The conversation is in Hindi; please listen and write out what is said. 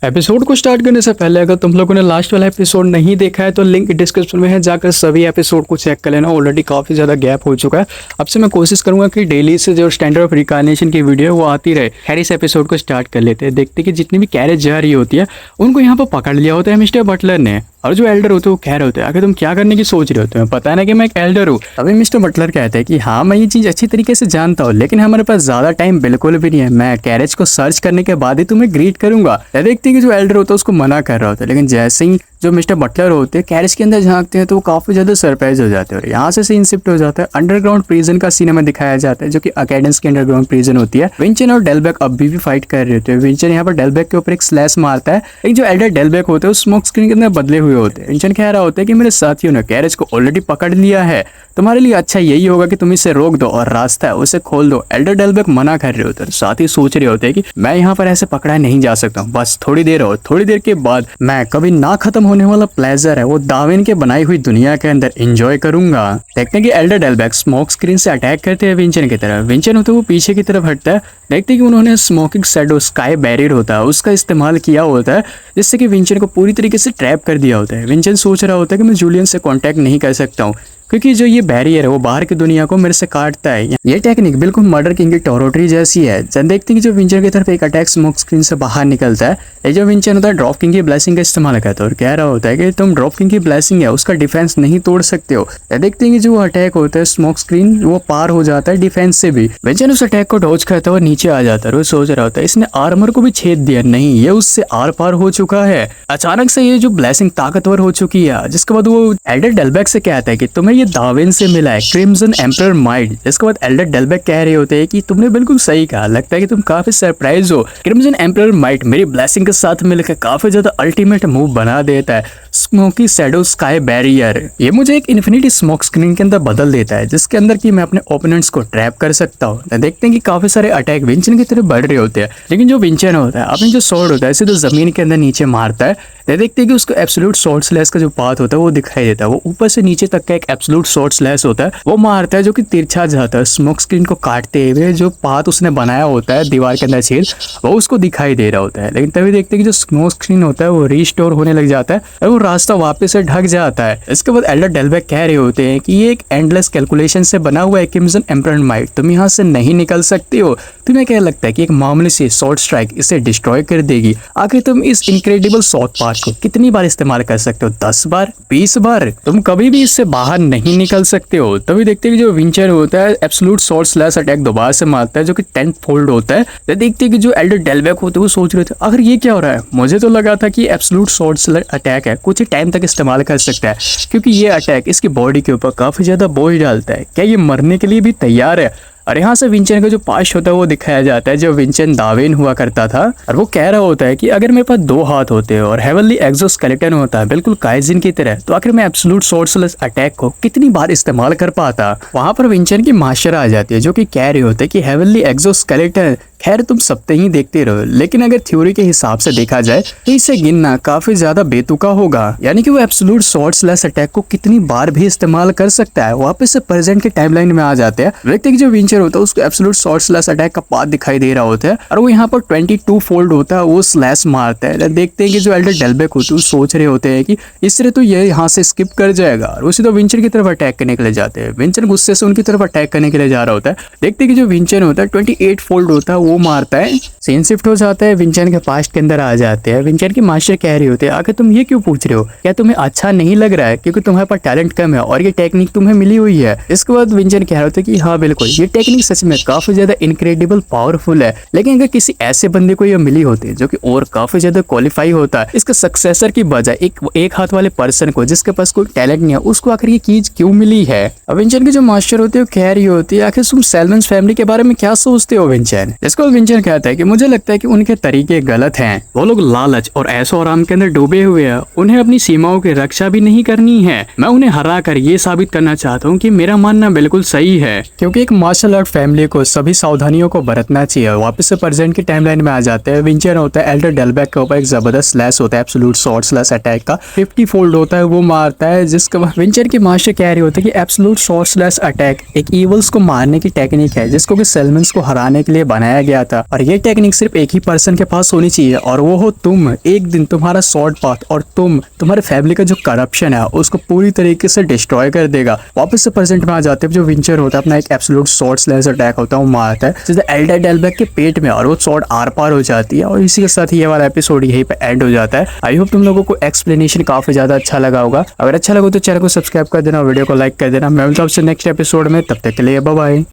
एपिसोड को स्टार्ट करने से पहले अगर तुम लोगों ने लास्ट वाला एपिसोड नहीं देखा है तो लिंक डिस्क्रिप्शन में है, जाकर सभी एपिसोड को चेक कर लेना। ऑलरेडी काफ़ी ज़्यादा गैप हो चुका है। अब से मैं कोशिश करूंगा कि डेली से जो स्टैंडर्ड ऑफ रिकॉग्निशन की वीडियो है वो आती रहे। खैर इस एपिसोड को स्टार्ट कर लेते हैं। देखते कि जितनी भी कैरेज जा रही होती है उनको यहाँ पर पकड़ लिया होता है मिस्टर बटलर ने, और जो एल्डर होते हैं वो कह रहे होते हैं आखिर तुम क्या करने की सोच रहे होते हैं, पता है ना कि मैं एक एल्डर हूँ। अभी मिस्टर बटलर कहते हैं कि हाँ मैं ये चीज़ अच्छी तरीके से जानता हूँ, लेकिन हमारे पास ज़्यादा टाइम बिल्कुल भी नहीं है। मैं कैरेज को सर्च करने के बाद ही तुम्हें ग्रीट करूंगा। देखते हैं कि जो एल्डर होता है उसको मना कर रहा होता है, लेकिन जैसे ही जो मिस्टर बटलर होते हैं कैरेज के अंदर झांकते हैं तो वो काफ़ी ज़्यादा सरप्राइज हो जाते हैं। और यहाँ से सीन शिफ्ट हो जाता है अंडरग्राउंड प्रिजन का सीन हमें दिखाया जाता है, जो कि अकेडेंस की अंडरग्राउंड प्रिजन होती है। विंचन और डेलबैक अभी भी फाइट कर रहे होते हैं। विंचन यहाँ पर डेलबैक के ऊपर एक स्लैश मारता है। एक जो एल्डर डेलबैक होते हैं वो स्मोक स्क्रीन के अंदर बदले हुए होते हैं। विंचन कह रहा होता है कि मेरे साथियों ने कैरेज को ऑलरेडी पकड़ लिया है, तुम्हारे लिए अच्छा यही होगा कि तुम इसे रोक दो और रास्ता है उसे खोल दो। एल्डर डेलबैक मना कर रहे होते हैं, साथ ही सोच रहे होते हैं कि मैं यहाँ पर ऐसे पकड़ा नहीं जा सकता हूँ, बस थोड़ी देर और थोड़ी देर के बाद मैं कभी ना खत्म होने वाला प्लेजर है वो दाविन के बनाई हुई दुनिया के अंदर एंजॉय करूंगा। देखते हैं कि एल्डर डेलबैक स्मोक स्क्रीन से अटैक करते हैं विंचन की तरफ। विंचन होता है वो पीछे की तरफ हटता है। देखते हैं कि उन्होंने स्मोकिंग शैडो स्काई बैरियर होता है उसका इस्तेमाल किया होता है, जिससे कि विंचन को पूरी तरीके से ट्रैप कर दिया होता है। विंचन सोच रहा होता है कि मैं जूलियन से कांटेक्ट नहीं कर सकता हूँ क्योंकि जो ये बैरियर है वो बाहर की दुनिया को मेरे से काटता है। ये टेक्निक बिल्कुल मर्डर किंग की टेरिटरी जैसी है। जब देखते हैं कि जो विंचन की तरफ एक अटैक स्मोक स्क्रीन से बाहर निकलता है, ये जो विंचन होता है ड्रॉप किंग की ब्लेसिंग का इस्तेमाल करता है और कह रहा होता है कि तुम ड्रॉप किंग की ब्लेसिंग है उसका डिफेंस नहीं तोड़ सकते हो। देखते हैं कि जो अटैक होता है स्मोक स्क्रीन वो पार हो जाता है डिफेंस से भी। विंचन उस अटैक को डॉज करता है और नीचे आ जाता है। वो सोच रहा होता है इसने आर्मर को भी छेद दिया, नहीं ये उससे आर पार हो चुका है। अचानक से ये जो ब्लेसिंग ताकतवर हो चुकी है, जिसके बाद वो एल्डर डेलबैक से कहता है कि तुम्हें ये दाविन से मिला है क्रिम्सन एम्परर माइट। जिसके बाद एल्डर डेलबैक कह रहे होते हैं कि तुमने बिल्कुल सही कहा, लगता है कि तुम काफी सरप्राइज हो। क्रिम्सन एम्परर माइट मेरी ब्लेसिंग के साथ मिलकर काफी ज्यादा अल्टीमेट मूव बना देता है। स्मोकी शैडो स्काई बैरियर ये मुझे एक इन्फिनिटी स्मोक स्क्रीन के अंदर बदल देता है, जिसके अंदर की मैं अपने ओपोनेंट्स को ट्रैप कर सकता हूँ। देखते हैं कि काफी सारे अटैक विंचन की तरफ बढ़ रहे होते हैं, लेकिन जो विंचन होता है अपने जो स्वॉर्ड होता है सीधे जमीन के अंदर नीचे मारता है। देखते हैं कि उसको एब्सोल्यूट शॉर्ट स्लैश का जो पाथ होता है वो दिखाई देता है। वो ऊपर से नीचे तक का एक एब्सोल्यूट शॉर्ट स्लैश होता है वो मारता है, जो कि तिरछा जाता है स्मोक स्क्रीन को काटते हुए। जो पाथ उसने बनाया होता है दीवार के अंदर छेद वो उसको दिखाई दे रहा होता है। लेकिन तभी देखते हैं कि जो स्मोक स्क्रीन होता है वो रिस्टोर होने लग जाता है और वो रास्ता वापस से ढक जाता है। इसके बाद एल्डर डेलबैक कह रहे होते हैं कि ये एक एंडलेस कैलकुलेशन से बना हुआ है क्रिम्सन एम्परर माइट, तुम यहाँ से नहीं निकल सकते हो। तुम्हें क्या लगता है कि एक मामूली सी शॉर्ट स्ट्राइक इसे डिस्ट्रॉय कर देगी? आखिर तुम इस इनक्रेडिबल शॉर्ट पाथ को कितनी बार इस्तेमाल कर सकते हो? 10 बार, 20 बार? तुम कभी भी इससे बाहर नहीं निकल सकते हो। तभी देखते हैं कि जो विंचर होता है एब्सोल्यूट शॉर्ट स्लैश अटैक दोबारा से मारता है, जो कि 10 फोल्ड होता है। तो देखते हैं कि जो एल्डर डेलबैक होते हैं वो सोच रहे थे आखिर ये क्या हो रहा है। मुझे तो लगा था कि एब्सोल्यूट शॉर्ट स्लैश अटैक है कुछ ही टाइम तक इस्तेमाल कर सकता है, क्योंकि ये अटैक इसकी बॉडी के ऊपर काफी ज्यादा बोझ डालता है। क्या ये मरने के लिए भी तैयार है? और यहाँ से विंचन का जो पास्ट होता है वो दिखाया जाता है, जो विंचन दावेन हुआ करता था। और वो कह रहा होता है कि अगर मेरे पास 2 हाथ होते और हेवनली एक्सोस्केलेटन होता है बिल्कुल काइजिन की तरह, तो आखिर मैं एब्सोल्यूट शॉर्ट स्लैश अटैक को कितनी बार इस्तेमाल कर पाता। वहां पर विंचन की मास्टर आ जाती है, जो कि कह रहे होते हैं कि हेवनली एक्सोस्केलेटन खैर तुम सबते ही देखते रहो, लेकिन अगर थ्योरी के हिसाब से देखा जाए तो इसे गिनना काफी ज्यादा बेतुका होगा। यानी कि वो एब्सोल्यूट शॉर्ट स्लैश अटैक को कितनी बार भी इस्तेमाल कर सकता है। वापस से प्रेजेंट के टाइमलाइन में आ जाते हैं। देखते हैं कि जो विंचर होता है उसको एब्सोल्यूट शॉर्ट स्लैश अटैक का पाथ दिखाई दे रहा होता है और वो यहाँ पर 22 फोल्ड होता है वो स्लैश मारता है। देखते हैं कि जो एल्डर डेलबैक होते हैं सोच रहे होते हैं कि इस तरह तो ये यहाँ से स्किप कर जाएगा और उसी तो विंचर की तरफ अटैक करने के लिए जाते हैं। विंचर गुस्से से उनकी तरफ अटैक करने के लिए जा रहा होता है। देखते हैं कि जो विंचर होता है 28 फोल्ड होता है वो मारता है। सीन शिफ्ट हो जाता है, विंचन के पास्ट के अंदर आ जाते हैं। विंचन की मास्टर कह रही होते हैं आखिर तुम ये क्यों पूछ रहे हो, क्या तुम्हें अच्छा नहीं लग रहा है क्योंकि तुम्हारे पास टैलेंट कम है और ये टेक्निक तुम्हें मिली हुई है। इसके बाद विंचन कह रहे होते कि हाँ बिल्कुल ये टेक्निक सच में काफी ज्यादा इनक्रेडिबल पावरफुल है, लेकिन अगर किसी ऐसे बंदे को ये मिली होती जो कि और काफी ज्यादा क्वालिफाई होता है इसके सक्सेसर की बजाय एक हाथ वाले पर्सन को जिसके पास कोई टैलेंट नहीं है उसको आखिर ये चीज क्यों मिली है। अब विंचन की जो मास्टर होती है कह रही होती है आखिर तुम सैलमन्स फैमिली के बारे में क्या सोचते हो विंचन। इसको विंचन कहता है कि मुझे लगता है कि उनके तरीके गलत हैं। वो लोग लालच और ऐशो आराम के अंदर डूबे हुए हैं, उन्हें अपनी सीमाओं की रक्षा भी नहीं करनी है। मैं उन्हें हरा कर ये साबित करना चाहता हूँ कि मेरा मानना बिल्कुल सही है, क्योंकि एक मार्शल आर्ट फैमिली को सभी सावधानियों को बरतना चाहिए। वापस से प्रेजेंट की टाइमलाइन में आ जाते हैं। विंचर होता है एल्डर डेलबैक के ऊपर एक जबरदस्त स्लैश होता है एब्सोल्यूट शॉर्ट स्लैश अटैक का 50 फोल्ड होता है वो मारता है। जिसके बाद विंचर की मास्टर कह रही होती है कि एब्सोल्यूट शॉर्ट स्लैश अटैक एक इवल्स को मारने की टेक्निक है जिसको कि सैलमन्स को हराने के लिए बनाया गया था। और ये टेक्निक सिर्फ एक ही पर्सन के पास होनी चाहिए और वो हो तुम। एक दिन तुम्हारा शॉर्ट पाथ और तुम्हारे फैमिली का जो करप्शन है उसको पूरी तरीके से डिस्ट्रॉय कर देगा। वापस से प्रेजेंट में आ जाते हैं। जो विंचर होता है अपना एक एब्सोल्यूट शॉर्ट स्लैश अटैक होता है वो मारता है सीधे एल्डर डेलबैक के पेट में और वो शॉर्ट आर पार हो जाती है। और इसी के साथ ये वाला एपिसोड यहीं पे एंड हो जाता है। आई होप तुम लोगों को एक्सप्लेनेशन काफी ज्यादा अच्छा लगा होगा। अगर अच्छा लगा तो चैनल को सब्सक्राइब कर देना, वीडियो को लाइक कर देना। मैं मिलता हूं आपसे नेक्स्ट एपिसोड में, तब तक के लिए बाय बाय।